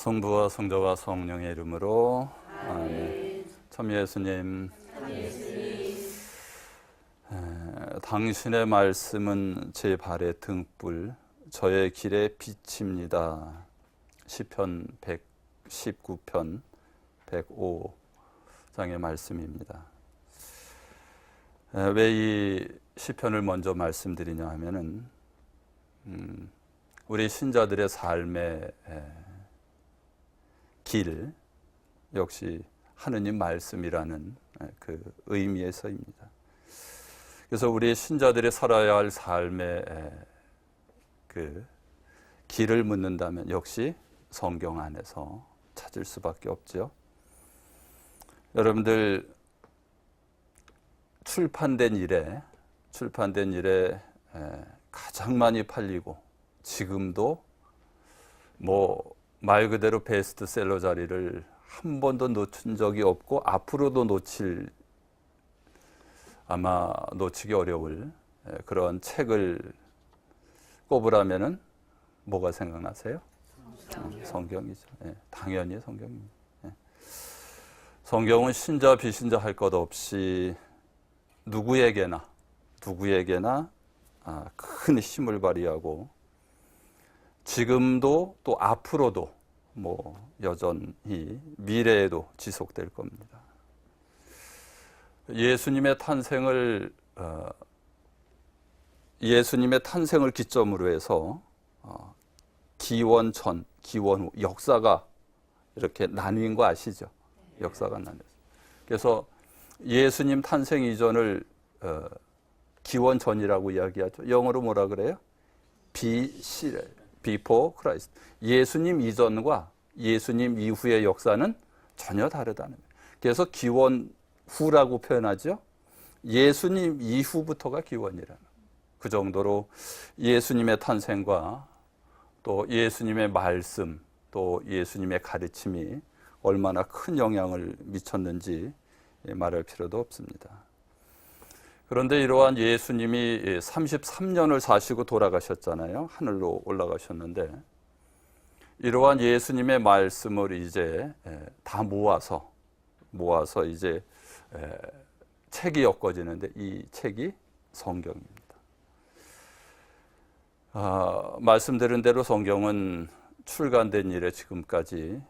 성부와 성자와 성령의 이름으로 아멘. 참 예수님, 당신의 말씀은 제 발의 등불, 저의 길의 빛입니다. 시편 119편 105장의 말씀입니다. 왜 이 시편을 먼저 말씀드리냐 하면은 우리 신자들의 삶의 길 역시 하느님 말씀이라는 그 의미에서입니다. 그래서 우리 신자들이 살아야 할 삶의 그 길을 묻는다면 역시 성경 안에서 찾을 수밖에 없죠. 여러분들 출판된 일에 가장 많이 팔리고 지금도 말 그대로 베스트셀러 자리를 한 번도 놓친 적이 없고 앞으로도 놓치기 어려울 그런 책을 꼽으라면은 뭐가 생각나세요? 성경이죠. 당연히 성경입니다. 성경은 신자 비신자 할 것 없이 누구에게나 큰 힘을 발휘하고 지금도 또 앞으로도 여전히 미래에도 지속될 겁니다. 예수님의 탄생을 기점으로 해서 기원 전, 기원 후 역사가 이렇게 나뉜 거 아시죠? 역사가 나뉘었어요. 그래서 예수님 탄생 이전을 기원 전이라고 이야기하죠. 영어로 뭐라 그래요? BC, Before Christ. 예수님 이전과 예수님 이후의 역사는 전혀 다르다는 거예요. 그래서 기원 후라고 표현하죠. 예수님 이후부터가 기원이라는 그 정도로 예수님의 탄생과 또 예수님의 말씀 또 예수님의 가르침이 얼마나 큰 영향을 미쳤는지 말할 필요도 없습니다. 그런데 이러한 예수님이 33년을 사시고 돌아가셨잖아요. 하늘로 올라가셨는데 이러한 예수님의 말씀을 이제 다 모아서 이제 책이 엮어지는데 이 책이 성경입니다. 말씀드린 대로 성경은 출간된 이래 지금까지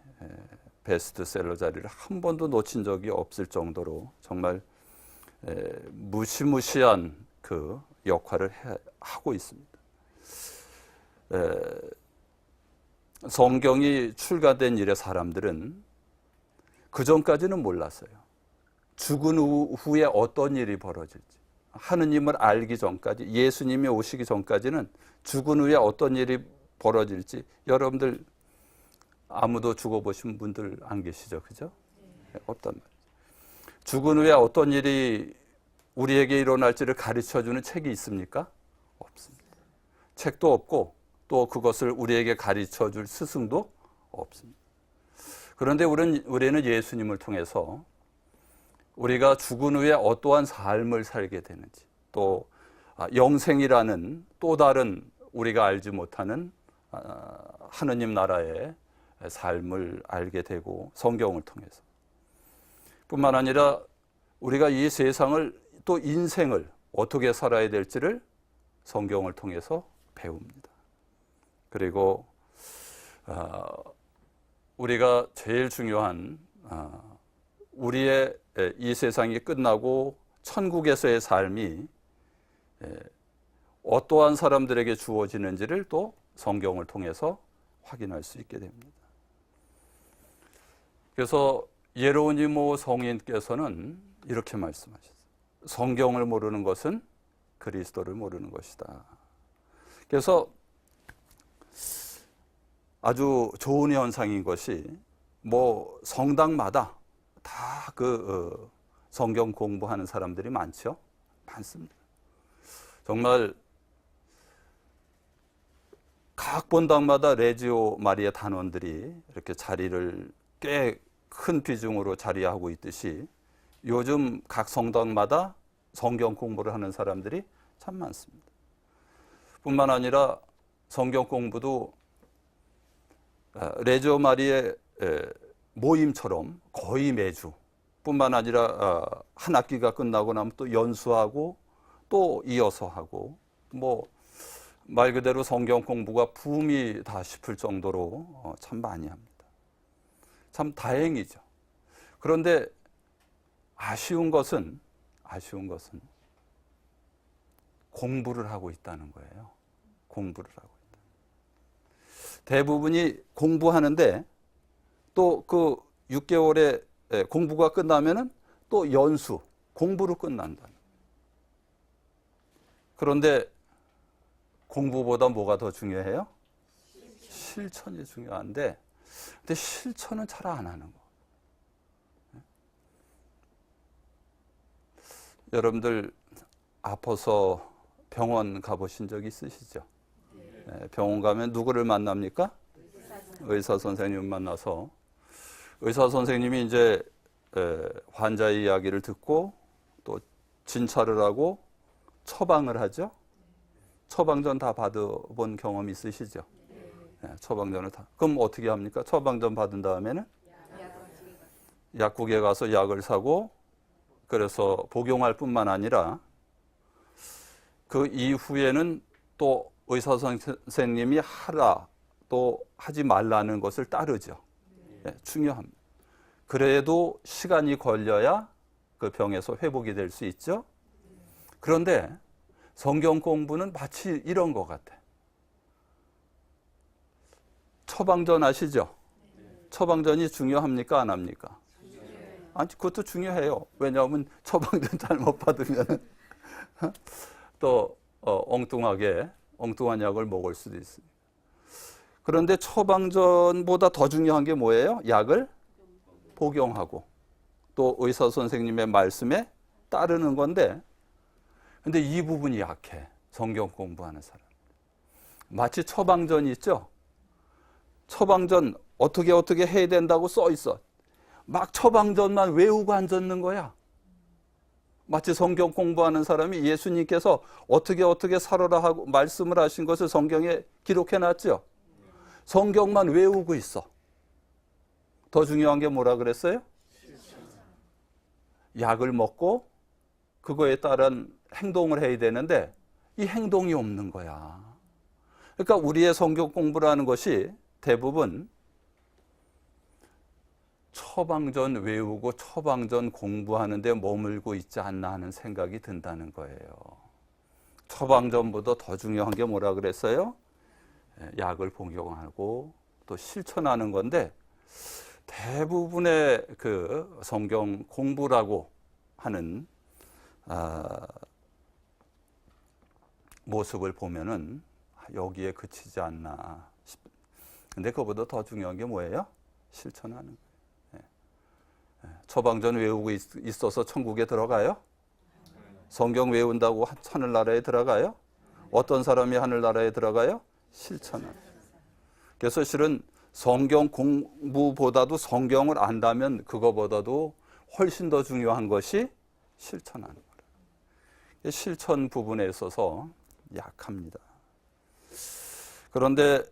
베스트셀러 자리를 한 번도 놓친 적이 없을 정도로 정말 무시무시한 그 역할을 하고 있습니다. 성경이 출간된 이래 사람들은 그 전까지는 몰랐어요. 죽은 후에 어떤 일이 벌어질지, 하느님을 알기 전까지, 예수님이 오시기 전까지는 죽은 후에 어떤 일이 벌어질지, 여러분들 아무도 죽어보신 분들 안 계시죠, 그죠? 없단 말이에요. 죽은 후에 어떤 일이 우리에게 일어날지를 가르쳐주는 책이 있습니까? 없습니다. 책도 없고 또 그것을 우리에게 가르쳐줄 스승도 없습니다. 그런데 우리는 예수님을 통해서 우리가 죽은 후에 어떠한 삶을 살게 되는지, 또 영생이라는 또 다른 우리가 알지 못하는 하느님 나라의 삶을 알게 되고, 성경을 통해서 뿐만 아니라 우리가 이 세상을 또 인생을 어떻게 살아야 될지를 성경을 통해서 배웁니다. 그리고 우리가 제일 중요한 우리의 이 세상이 끝나고 천국에서의 삶이 어떠한 사람들에게 주어지는지를 또 성경을 통해서 확인할 수 있게 됩니다. 그래서 예로니모 성인께서는 이렇게 말씀하셨어요. 성경을 모르는 것은 그리스도를 모르는 것이다. 그래서 아주 좋은 현상인 것이 성당마다 다 성경 공부하는 사람들이 많습니다. 정말 각 본당마다 레지오 마리아 단원들이 이렇게 자리를 꽤 큰 비중으로 자리하고 있듯이 요즘 각 성당마다 성경 공부를 하는 사람들이 참 많습니다. 뿐만 아니라 성경 공부도 레지오 마리의 모임처럼 거의 매주 뿐만 아니라 한 학기가 끝나고 나면 또 연수하고 또 이어서 하고 뭐 말 그대로 성경 공부가 붐이 다 싶을 정도로 참 많이 합니다. 참 다행이죠. 그런데 아쉬운 것은 공부를 하고 있다는 거예요. 공부를 하고 있다. 대부분이 공부하는데 또 그 6개월의 공부가 끝나면은 또 연수, 공부로 끝난다. 그런데 공부보다 뭐가 더 중요해요? 실천이 중요한데, 근데 실천은 잘 안 하는 거. 여러분들 아파서 병원 가보신 적 있으시죠? 네, 병원 가면 누구를 만납니까? 의사 선생님 만나서 의사 선생님이 이제 환자의 이야기를 듣고 또 진찰을 하고 처방을 하죠. 처방전 다 받아본 경험 있으시죠? 네, 처방전을 다. 그럼 어떻게 합니까? 처방전 받은 다음에는 약국에 가서 약을 사고 그래서 복용할 뿐만 아니라 그 이후에는 또 의사 선생님이 하라 또 하지 말라는 것을 따르죠. 네, 중요합니다. 그래도 시간이 걸려야 그 병에서 회복이 될 수 있죠. 그런데 성경 공부는 마치 이런 것 같아. 처방전 아시죠? 처방전이 중요합니까? 안 합니까? 아니, 그것도 중요해요. 왜냐하면 처방전 잘못 받으면 또 엉뚱한 약을 먹을 수도 있습니다. 그런데 처방전보다 더 중요한 게 뭐예요? 약을 복용하고 또 의사 선생님의 말씀에 따르는 건데, 근데 이 부분이 약해. 성경 공부하는 사람. 마치 처방전이 있죠? 처방전 어떻게 해야 된다고 써 있어. 막 처방전만 외우고 앉았는 거야. 마치 성경 공부하는 사람이 예수님께서 어떻게 살아라 하고 말씀을 하신 것을 성경에 기록해 놨죠. 성경만 외우고 있어. 더 중요한 게 뭐라 그랬어요? 약을 먹고 그거에 따른 행동을 해야 되는데 이 행동이 없는 거야. 그러니까 우리의 성경 공부라는 것이 대부분 처방전 외우고 처방전 공부하는 데 머물고 있지 않나 하는 생각이 든다는 거예요. 처방전보다 더 중요한 게 뭐라 그랬어요? 약을 복용하고 또 실천하는 건데, 대부분의 그 성경 공부라고 하는 모습을 보면은 여기에 그치지 않나 싶어요. 근데 그보다 더 중요한 게 뭐예요? 실천하는 거예요. 처방전 외우고 있어서 천국에 들어가요? 성경 외운다고 하늘나라에 들어가요? 어떤 사람이 하늘나라에 들어가요? 실천하는. 그래서 실은 성경 공부보다도 성경을 안다면 그거보다도 훨씬 더 중요한 것이 실천하는 거예요. 실천 부분에 있어서 약합니다. 그런데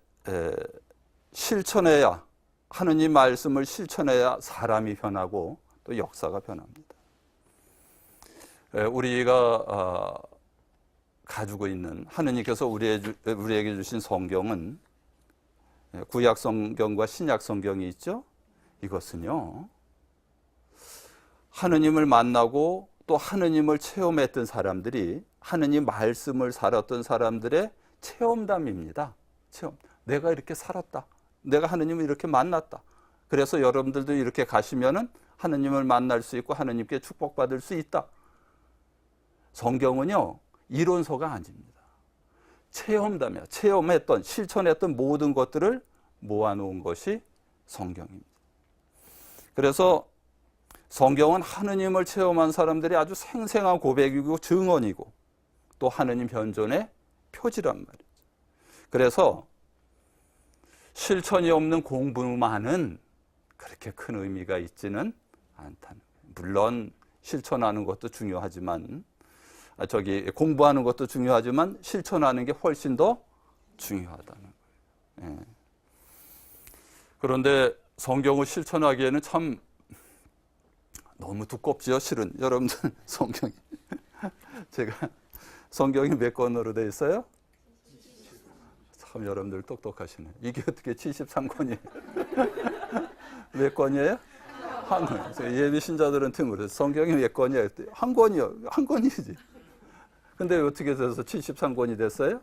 실천해야, 하느님 말씀을 실천해야 사람이 변하고 또 역사가 변합니다. 우리가 가지고 있는 하느님께서 우리에게 주신 성경은 구약 성경과 신약 성경이 있죠. 이것은요, 하느님을 만나고 또 하느님을 체험했던 사람들이, 하느님 말씀을 살았던 사람들의 체험담입니다. 체험. 내가 이렇게 살았다. 내가 하느님을 이렇게 만났다. 그래서 여러분들도 이렇게 가시면은 하느님을 만날 수 있고 하느님께 축복받을 수 있다. 성경은요, 이론서가 아닙니다. 체험담이야. 체험했던, 실천했던 모든 것들을 모아놓은 것이 성경입니다. 그래서 성경은 하느님을 체험한 사람들이 아주 생생한 고백이고 증언이고 또 하느님 현존의 표지란 말이죠. 그래서 실천이 없는 공부만은 그렇게 큰 의미가 있지는 않다는 거예요. 물론 실천하는 것도 중요하지만, 공부하는 것도 중요하지만 실천하는 게 훨씬 더 중요하다는 거예요. 그런데 성경을 실천하기에는 참 너무 두껍지요, 실은. 여러분들 성경이 제가 성경이 몇 권으로 돼 있어요? 참 여러분들 똑똑하시네. 이게 어떻게 73권이에요? 몇 권이에요? 한 권. 예비 신자들은 틈으로 성경이 몇 권이에요? 한 권이요. 한 권이지. 근데 어떻게 돼서 73권이 됐어요?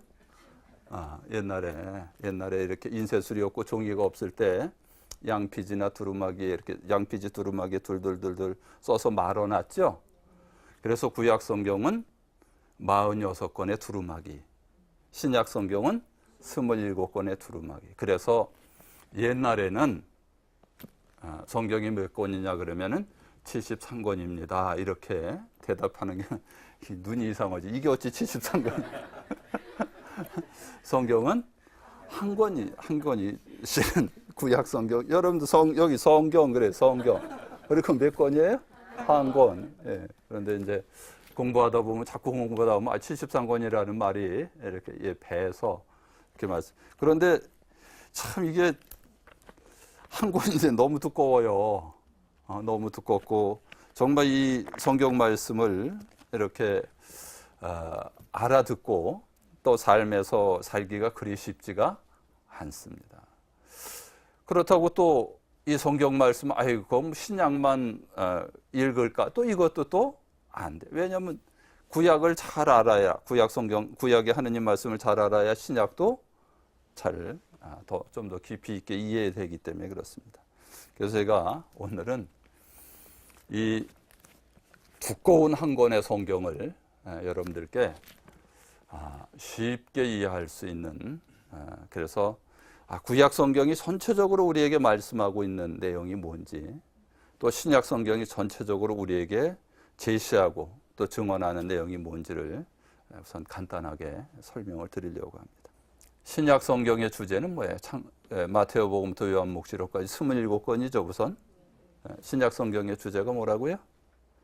옛날에 이렇게 인쇄술이 없고 종이가 없을 때 양피지나 두루마기에 이렇게 양피지 두루마기에 둘둘둘둘 써서 말아놨죠. 그래서 구약 성경은 46권의 두루마기, 신약 성경은 27권의 두루마기. 그래서 옛날에는 성경이 몇 권이냐 그러면은 73권입니다. 이렇게 대답하는 게 눈이 이상하지. 이게 어찌 73권? 성경은 한 권이 실은 구약 성경. 여러분도 여기 성경 그래 성경. 그리고 몇 권이에요? 한 권. 예. 그런데 이제 공부하다 보면 자꾸 공부하다 보면 73권이라는 말이 이렇게 배서 이렇게 말씀. 그런데 참 이게 한 권인데 너무 두꺼워요. 너무 두껍고 정말 이 성경 말씀을 이렇게 알아듣고 또 삶에서 살기가 그리 쉽지가 않습니다. 그렇다고 또 이 성경 말씀, 그럼 신약만 읽을까? 또 이것도 또 안 돼. 왜냐하면 구약을 잘 알아야, 구약의 하느님 말씀을 잘 알아야 신약도 좀 더 깊이 있게 이해되기 때문에 그렇습니다. 그래서 제가 오늘은 이 두꺼운 한 권의 성경을 여러분들께 쉽게 이해할 수 있는, 그래서 구약 성경이 전체적으로 우리에게 말씀하고 있는 내용이 뭔지, 또 신약 성경이 전체적으로 우리에게 제시하고 또 증언하는 내용이 뭔지를 우선 간단하게 설명을 드리려고 합니다. 신약 성경의 주제는 뭐예요? 마태오복음부터 요한복음까지 27권이죠. 우선 신약 성경의 주제가 뭐라고요?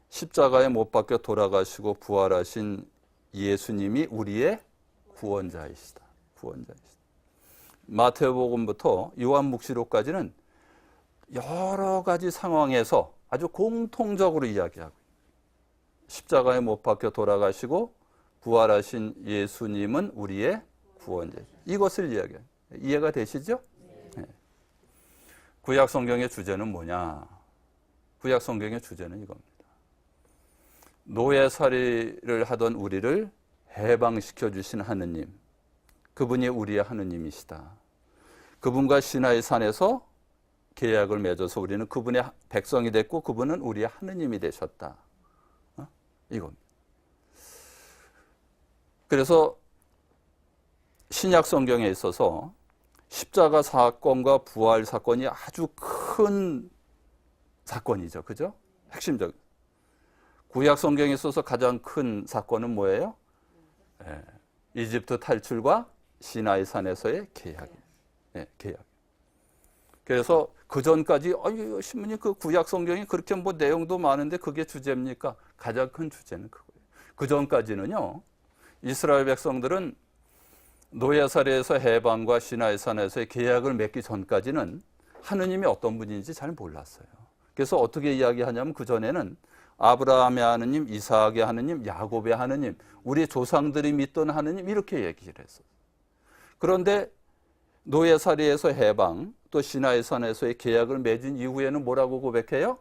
십자가에 못 박혀 돌아가시고 부활하신 예수님이 우리의 구원자이시다. 마태복음부터 요한복음까지는 여러 가지 상황에서 아주 공통적으로 이야기하고 십자가에 못 박혀 돌아가시고 부활하신 예수님은 우리의 구원자. 이것을 이야기해요. 이해가 되시죠? 네. 구약 성경의 주제는 뭐냐? 구약 성경의 주제는 이겁니다. 노예살이를 하던 우리를 해방시켜 주신 하느님, 그분이 우리의 하느님이시다. 그분과 시나이 산에서 계약을 맺어서 우리는 그분의 백성이 됐고 그분은 우리의 하느님이 되셨다. 이겁니다. 그래서 신약 성경에 있어서 십자가 사건과 부활 사건이 아주 큰 사건이죠. 그죠? 핵심적. 구약 성경에 있어서 가장 큰 사건은 뭐예요? 이집트 탈출과 시나이 산에서의 계약. 계약. 그래서 그 전까지 신부님 그 구약 성경이 그렇게 뭐 내용도 많은데 그게 주제입니까? 가장 큰 주제는 그거예요. 그 전까지는요. 이스라엘 백성들은 노예살이에서 해방과 시나이 산에서의 계약을 맺기 전까지는 하느님이 어떤 분인지 잘 몰랐어요. 그래서 어떻게 이야기하냐면 그 전에는 아브라함의 하느님, 이삭의 하느님, 야곱의 하느님, 우리 조상들이 믿던 하느님 이렇게 얘기를 했어요. 그런데 노예살이에서 해방, 또 시나이 산에서의 계약을 맺은 이후에는 뭐라고 고백해요?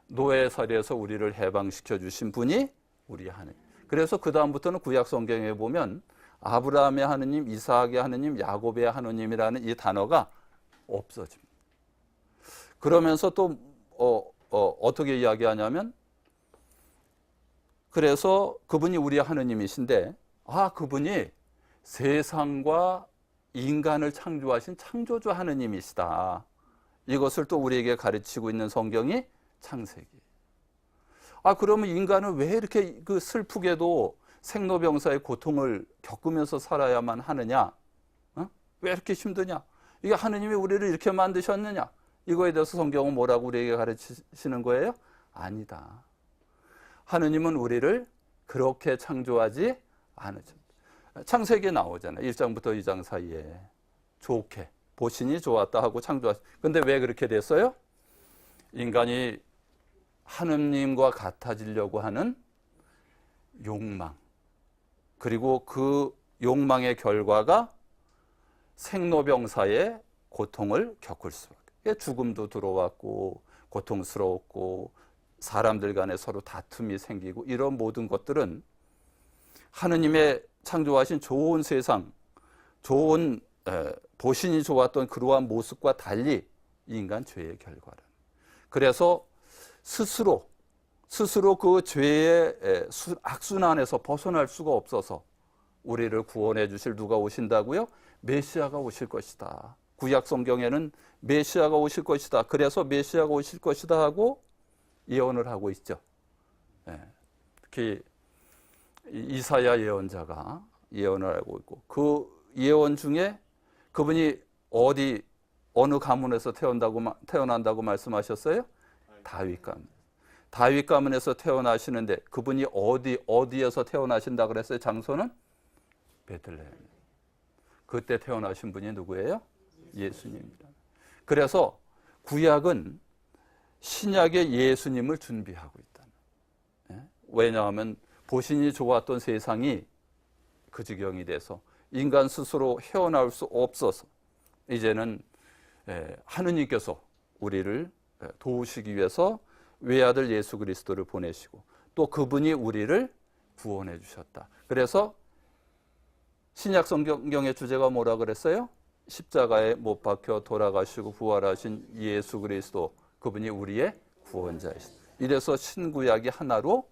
노예살이에서 우리를 해방시켜 주신 분이 우리 하느님. 그래서 그 다음부터는 구약 성경에 보면 아브라함의 하느님, 이삭의 하느님, 야곱의 하느님이라는 이 단어가 없어집니다. 그러면서 또 어떻게 이야기하냐면 그래서 그분이 우리 하느님이신데 그분이 세상과 인간을 창조하신 창조주 하느님이시다. 이것을 또 우리에게 가르치고 있는 성경이 창세기. 그러면 인간은 왜 이렇게 그 슬프게도 생로병사의 고통을 겪으면서 살아야만 하느냐? 왜 이렇게 힘드냐? 이게 하느님이 우리를 이렇게 만드셨느냐? 이거에 대해서 성경은 뭐라고 우리에게 가르치시는 거예요? 아니다. 하느님은 우리를 그렇게 창조하지 않으셨다. 창세기에 나오잖아요. 1장부터 2장 사이에 좋게 보시니 좋았다 하고 창조하셨. 근데 왜 그렇게 됐어요? 인간이 하느님과 같아지려고 하는 욕망, 그리고 그 욕망의 결과가 생로병사의 고통을 겪을 수밖에. 죽음도 들어왔고 고통스러웠고 사람들 간에 서로 다툼이 생기고 이런 모든 것들은 하느님의 창조하신 좋은 세상, 좋은 보신이 좋았던 그러한 모습과 달리 인간 죄의 결과를. 그래서 스스로 그 죄의 악순환에서 벗어날 수가 없어서 우리를 구원해 주실 누가 오신다고요? 메시아가 오실 것이다. 구약 성경에는 메시아가 오실 것이다. 그래서 메시아가 오실 것이다 하고 예언을 하고 있죠. 특히 이사야 예언자가 예언을 하고 있고 그 예언 중에 그분이 어느 가문에서 태어난다고 말씀하셨어요? 다윗 가문. 다윗 가문에서 태어나시는데 그분이 어디에서 태어나신다 그랬어요? 장소는 베들레헴. 그때 태어나신 분이 누구예요? 예수님입니다. 그래서 구약은 신약의 예수님을 준비하고 있다. 왜냐하면 보신이 좋았던 세상이 그 지경이 돼서 인간 스스로 헤어나올 수 없어서 이제는 하느님께서 우리를 도우시기 위해서 외아들 예수 그리스도를 보내시고 또 그분이 우리를 구원해 주셨다. 그래서 신약 성경의 주제가 뭐라 그랬어요? 십자가에 못 박혀 돌아가시고 부활하신 예수 그리스도, 그분이 우리의 구원자이시다. 이래서 신구약이 하나로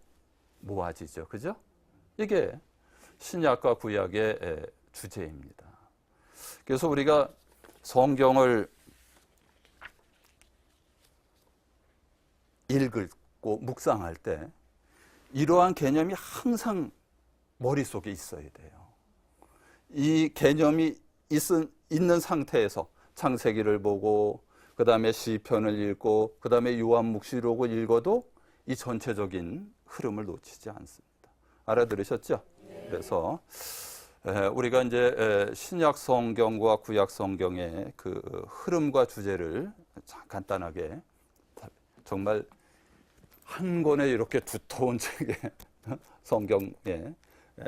모아지죠. 그죠? 이게 신약과 구약의 주제입니다. 그래서 우리가 성경을 읽고 묵상할 때 이러한 개념이 항상 머릿속에 있어야 돼요. 이 개념이 있는 상태에서 창세기를 보고 그 다음에 시편을 읽고 그 다음에 요한묵시록을 읽어도 이 전체적인 흐름을 놓치지 않습니다. 알아들으셨죠? 네. 그래서 우리가 이제 신약 성경과 구약 성경의 그 흐름과 주제를 간단하게 정말 한 권의 이렇게 두터운 책의 성경의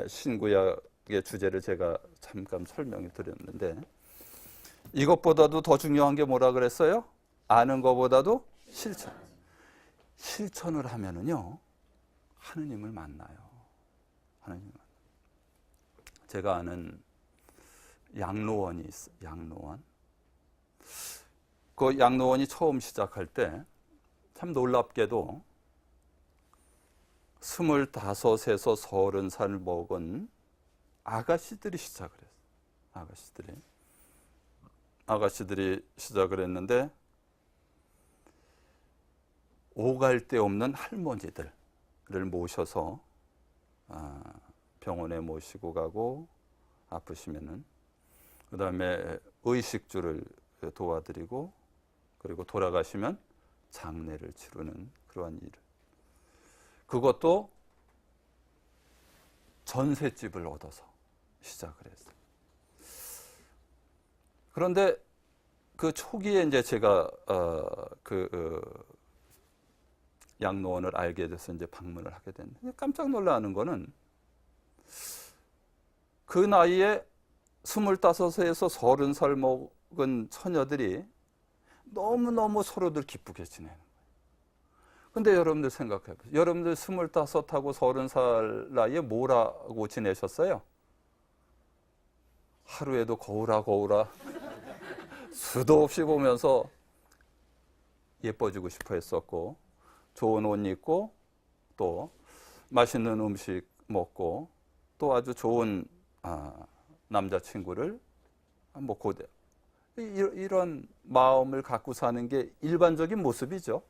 신구약의 주제를 제가 잠깐 설명을 드렸는데 이것보다도 더 중요한 게 뭐라 그랬어요? 아는 것보다도 실천. 실천을 하면은요 하느님을 만나요. 제가 아는 양로원이 있어요. 양로원. 그 양로원이 처음 시작할 때 참 놀랍게도 25에서 30살 먹은 아가씨들이 시작을 했어요. 아가씨들이 시작을 했는데 오갈 데 없는 할머니들을 모셔서 병원에 모시고 가고 아프시면은 그 다음에 의식주를 도와드리고 그리고 돌아가시면 장례를 치르는 그러한 일을. 그것도 전셋집을 얻어서 시작을 했어요. 그런데 그 초기에 이제 제가 양로원을 알게 돼서 이제 방문을 하게 됐는데 깜짝 놀라는 거는 그 나이에 25에서 30살 먹은 처녀들이 너무너무 서로들 기쁘게 지내는 거예요. 근데 여러분들 생각해 보세요. 여러분들 25하고 30살 나이에 뭐라고 지내셨어요? 하루에도 거울아 수도 없이 보면서 예뻐지고 싶어 했었고 좋은 옷 입고 또 맛있는 음식 먹고 또 아주 좋은 남자친구를 뭐 고대 이런 마음을 갖고 사는 게 일반적인 모습이죠.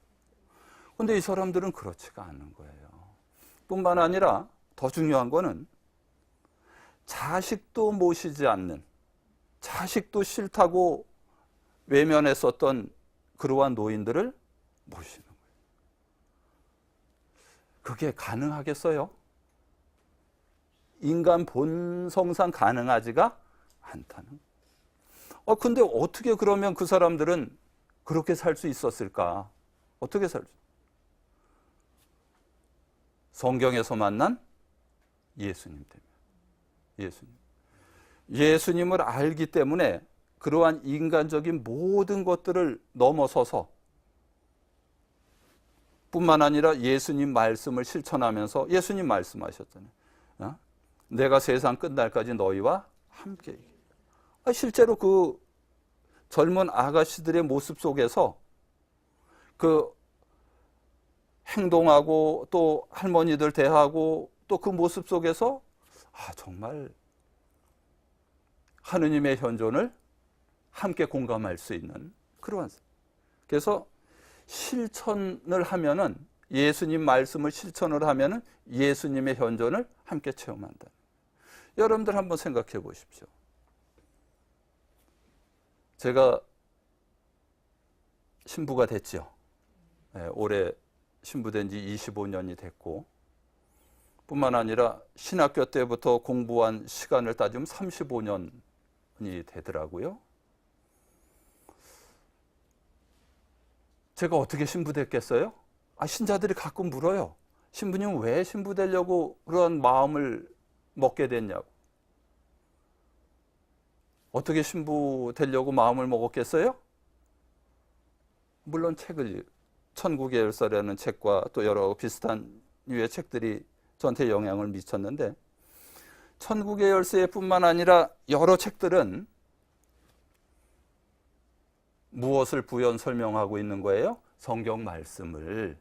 근데 이 사람들은 그렇지가 않은 거예요. 뿐만 아니라 더 중요한 거는 자식도 모시지 않는, 자식도 싫다고 외면했었던 그러한 노인들을 모시는 거예요. 그게 가능하겠어요? 인간 본성상 가능하지가 않다는 거예요. 근데 어떻게 그러면 그 사람들은 그렇게 살 수 있었을까? 어떻게 성경에서 만난 예수님 때문에. 예수님을 알기 때문에 그러한 인간적인 모든 것들을 넘어서서 뿐만 아니라 예수님 말씀을 실천하면서 예수님 말씀하셨잖아요. 내가 세상 끝날까지 너희와 함께. 실제로 그 젊은 아가씨들의 모습 속에서 그 행동하고 또 할머니들 대하고 또 그 모습 속에서 정말 하느님의 현존을 함께 공감할 수 있는 그러한. 그래서 실천을 하면은 예수님 말씀을 실천을 하면은 예수님의 현존을 함께 체험한다. 여러분들 한번 생각해 보십시오. 제가 신부가 됐죠. 올해 신부된 지 25년이 됐고, 뿐만 아니라 신학교 때부터 공부한 시간을 따지면 35년이 되더라고요. 제가 어떻게 신부 됐겠어요? 신자들이 가끔 물어요. 신부님 왜 신부 되려고 그런 마음을 먹게 됐냐고. 어떻게 신부 되려고 마음을 먹었겠어요? 물론 책을 천국의 열쇠라는 책과 또 여러 비슷한 유의 책들이 저한테 영향을 미쳤는데, 천국의 열쇠뿐만 아니라 여러 책들은 무엇을 부연 설명하고 있는 거예요? 성경 말씀을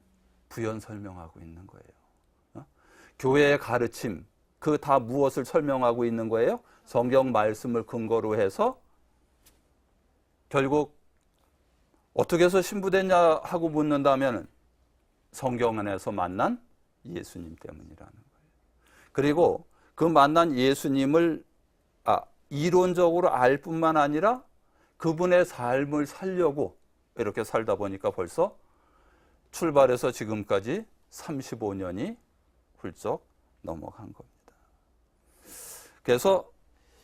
부연 설명하고 있는 거예요. 교회의 가르침, 그 다 무엇을 설명하고 있는 거예요? 성경 말씀을 근거로 해서 결국 어떻게 해서 신부됐냐 하고 묻는다면 성경 안에서 만난 예수님 때문이라는 거예요. 그리고 그 만난 예수님을 이론적으로 알 뿐만 아니라 그분의 삶을 살려고 이렇게 살다 보니까 벌써 출발해서 지금까지 35년이 훌쩍 넘어간 겁니다. 그래서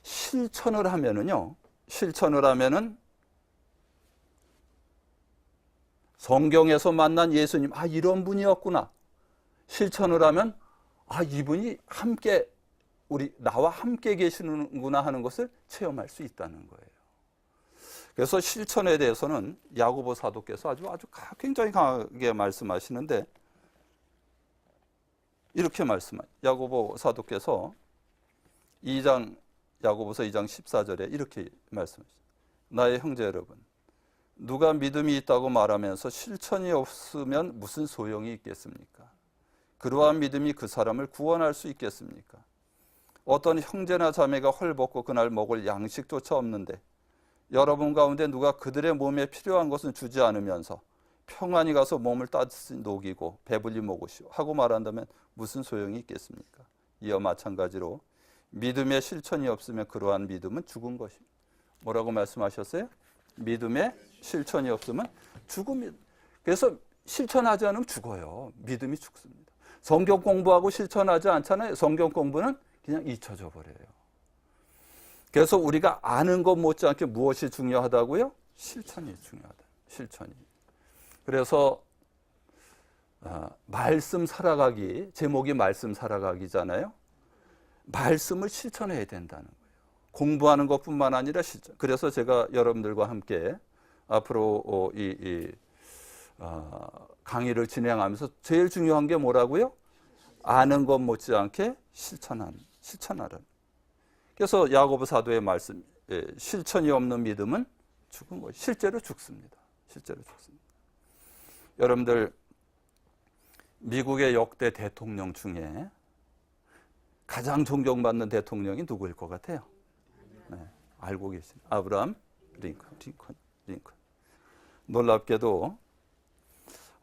실천을 하면은 성경에서 만난 예수님, 이런 분이었구나. 실천을 하면 이분이 함께 나와 함께 계시는구나 하는 것을 체험할 수 있다는 거예요. 그래서 실천에 대해서는 야고보 사도께서 아주 굉장히 강하게 말씀하시는데, 이렇게 야고보 사도께서 야고보서 2장 14절에 이렇게 말씀하십니다. 나의 형제 여러분, 누가 믿음이 있다고 말하면서 실천이 없으면 무슨 소용이 있겠습니까? 그러한 믿음이 그 사람을 구원할 수 있겠습니까? 어떤 형제나 자매가 헐벗고 그날 먹을 양식조차 없는데 여러분 가운데 누가 그들의 몸에 필요한 것은 주지 않으면서 평안히 가서 몸을 따뜻히 녹이고 배불리 먹으시오 하고 말한다면 무슨 소용이 있겠습니까? 이와 마찬가지로 믿음의 실천이 없으면 그러한 믿음은 죽은 것입니다. 뭐라고 말씀하셨어요? 믿음의 실천이 없으면 죽음이. 그래서 실천하지 않으면 죽어요. 믿음이 죽습니다. 성경 공부하고 실천하지 않잖아요. 성경 공부는 그냥 잊혀져 버려요. 그래서 우리가 아는 것 못지않게 무엇이 중요하다고요? 실천이 중요하다. 실천이. 그래서 말씀 살아가기, 제목이 말씀 살아가기잖아요. 말씀을 실천해야 된다는 거예요. 공부하는 것뿐만 아니라 실천. 그래서 제가 여러분들과 함께 앞으로 강의를 진행하면서 제일 중요한 게 뭐라고요? 아는 것 못지않게 실천하라. 그래서 야고보 사도의 말씀, 실천이 없는 믿음은 죽은 거예요. 실제로 죽습니다. 여러분들, 미국의 역대 대통령 중에 가장 존경받는 대통령이 누구일 것 같아요? 네, 알고 계십니다. 아브라함 링컨. 놀랍게도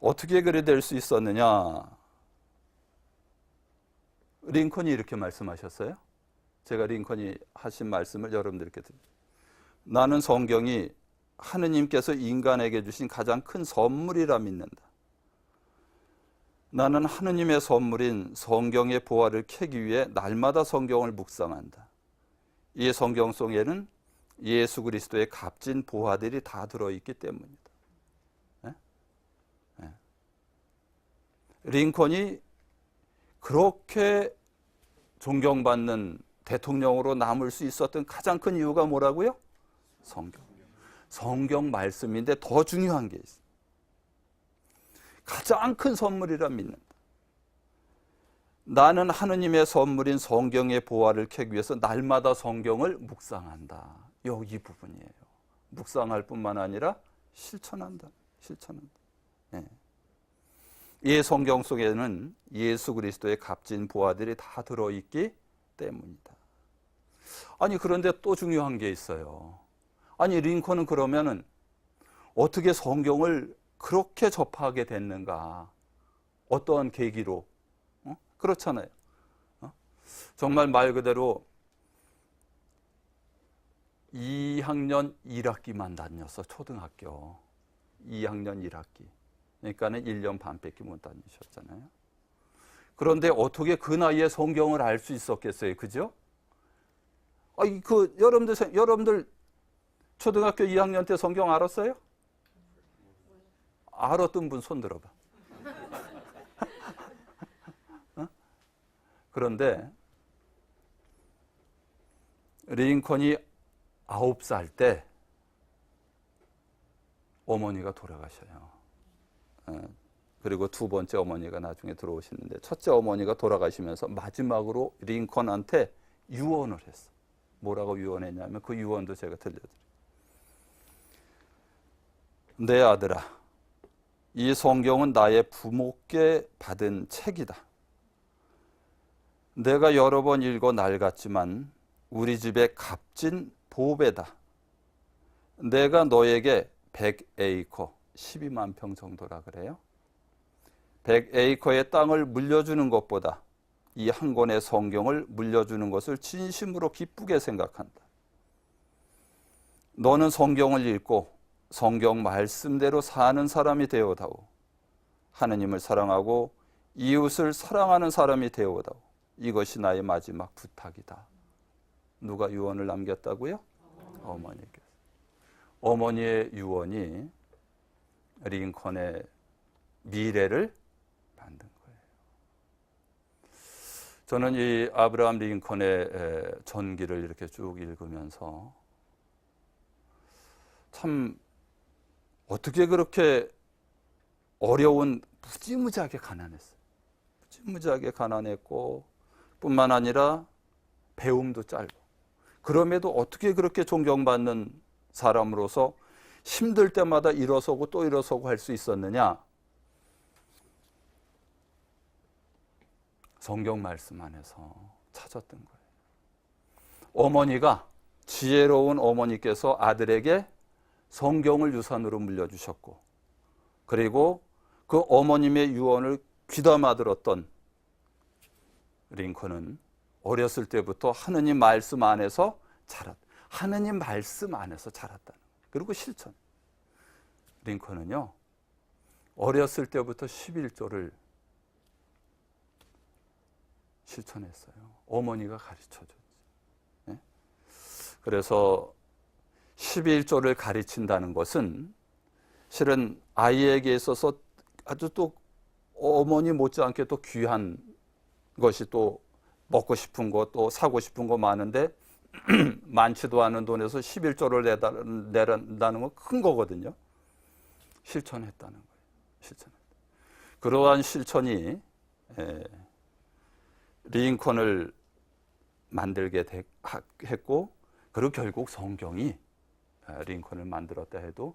어떻게 그래 될 수 있었느냐? 링컨이 이렇게 말씀하셨어요. 제가 링컨이 하신 말씀을 여러분들께 드립니다. 나는 성경이 하느님께서 인간에게 주신 가장 큰 선물이라 믿는다. 나는 하느님의 선물인 성경의 보화를 캐기 위해 날마다 성경을 묵상한다. 이 성경 속에는 예수 그리스도의 값진 보화들이 다 들어있기 때문이다. 네? 네. 링컨이 그렇게 존경받는 대통령으로 남을 수 있었던 가장 큰 이유가 뭐라고요? 성경 말씀인데 더 중요한 게 있어요. 가장 큰 선물이라 믿는다. 나는 하느님의 선물인 성경의 보화를 캐기 위해서 날마다 성경을 묵상한다. 여기 부분이에요. 묵상할 뿐만 아니라 실천한다. 네. 이 성경 속에는 예수 그리스도의 값진 보화들이 다 들어있기 때문이다. 아니 그런데 또 중요한 게 있어요. 아니 링컨은 그러면은 어떻게 성경을 그렇게 접하게 됐는가? 어떠한 계기로? 그렇잖아요. 정말 말 그대로 2학년 1학기만 다녔어. 초등학교 2학년 1학기. 그러니까는 1년 반밖에 못 다니셨잖아요. 그런데 어떻게 그 나이에 성경을 알 수 있었겠어요? 그죠? 여러분들 초등학교 2학년 때 성경 알았어요? 알았던 분 손 들어봐. 그런데 링컨이 9살 때 어머니가 돌아가셔요. 그리고 두 번째 어머니가 나중에 들어오시는데 첫째 어머니가 돌아가시면서 마지막으로 링컨한테 유언을 했어. 뭐라고 유언했냐면 그 유언도 제가 들려드릴게요. 내 아들아, 이 성경은 나의 부모께 받은 책이다. 내가 여러 번 읽어 낡았지만 우리 집의 값진 보배다. 내가 너에게 100에이커, 12만 평 정도라 그래요. 100에이커의 땅을 물려주는 것보다 이 한 권의 성경을 물려주는 것을 진심으로 기쁘게 생각한다. 너는 성경을 읽고 성경 말씀대로 사는 사람이 되어다오. 하느님을 사랑하고 이웃을 사랑하는 사람이 되어다오. 이것이 나의 마지막 부탁이다. 누가 유언을 남겼다고요? 어머니께서. 어머니의 유언이 링컨의 미래를 만든 거예요. 저는 이 아브라함 링컨의 전기를 이렇게 쭉 읽으면서 참 어떻게 그렇게 어려운 무지무지하게 가난했어요. 무지무지하게 가난했고 뿐만 아니라 배움도 짧고 그럼에도 어떻게 그렇게 존경받는 사람으로서 힘들 때마다 일어서고 또 일어서고 할 수 있었느냐? 성경 말씀 안에서 찾았던 거예요. 어머니가 지혜로운 어머니께서 아들에게 성경을 유산으로 물려주셨고 그리고 그 어머님의 유언을 귀담아 들었던 링컨은 어렸을 때부터 하느님 말씀 안에서 자랐다. 하느님 말씀 안에서 자랐다는 거예요. 그리고 실천. 링컨은요. 어렸을 때부터 11조를 실천했어요. 어머니가 가르쳐줬지. 네? 그래서 11조를 가르친다는 것은 실은 아이에게 있어서 아주 또 어머니 못지않게 또 귀한 것이 또 먹고 싶은 거 또 사고 싶은 거 많은데 많지도 않은 돈에서 11조를 내란다는 건 큰 거거든요. 실천했다는 거예요. 실천했다. 그러한 실천이 링컨을 만들게 했고 그리고 결국 성경이 링컨을 만들었다 해도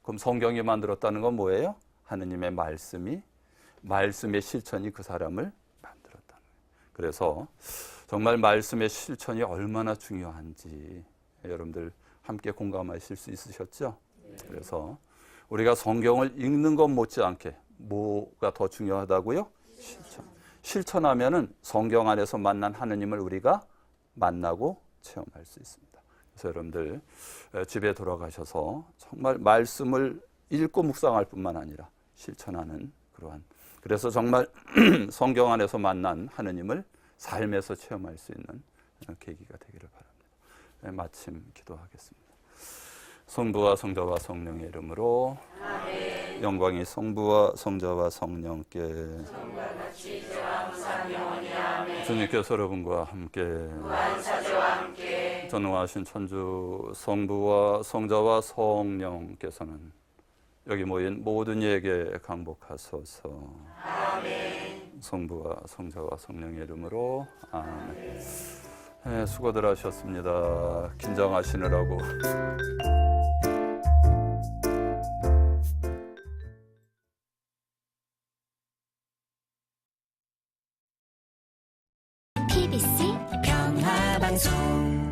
그럼 성경이 만들었다는 건 뭐예요? 하느님의 말씀의 실천이 그 사람을 만들었다는 거예요. 그래서 정말 말씀의 실천이 얼마나 중요한지 여러분들 함께 공감하실 수 있으셨죠? 그래서 우리가 성경을 읽는 것 못지않게 뭐가 더 중요하다고요? 실천하면은 성경 안에서 만난 하느님을 우리가 만나고 체험할 수 있습니다. 그래서 여러분들 집에 돌아가셔서 정말 말씀을 읽고 묵상할 뿐만 아니라 실천하는 그러한 그래서 정말 성경 안에서 만난 하느님을 삶에서 체험할 수 있는 계기가 되기를 바랍니다. 마침 기도하겠습니다. 성부와 성자와 성령의 이름으로 아멘. 영광이 성부와 성자와 성령께 주님께서 여러분과 함께 전능하신 천주 성부와 성자와 성령께서는 여기 모인 모든 이에게 강복하소서. 아멘. 성부와 성자와 성령의 이름으로 아멘. 네, 수고들 하셨습니다. 긴장하시느라고. PBC 평화방송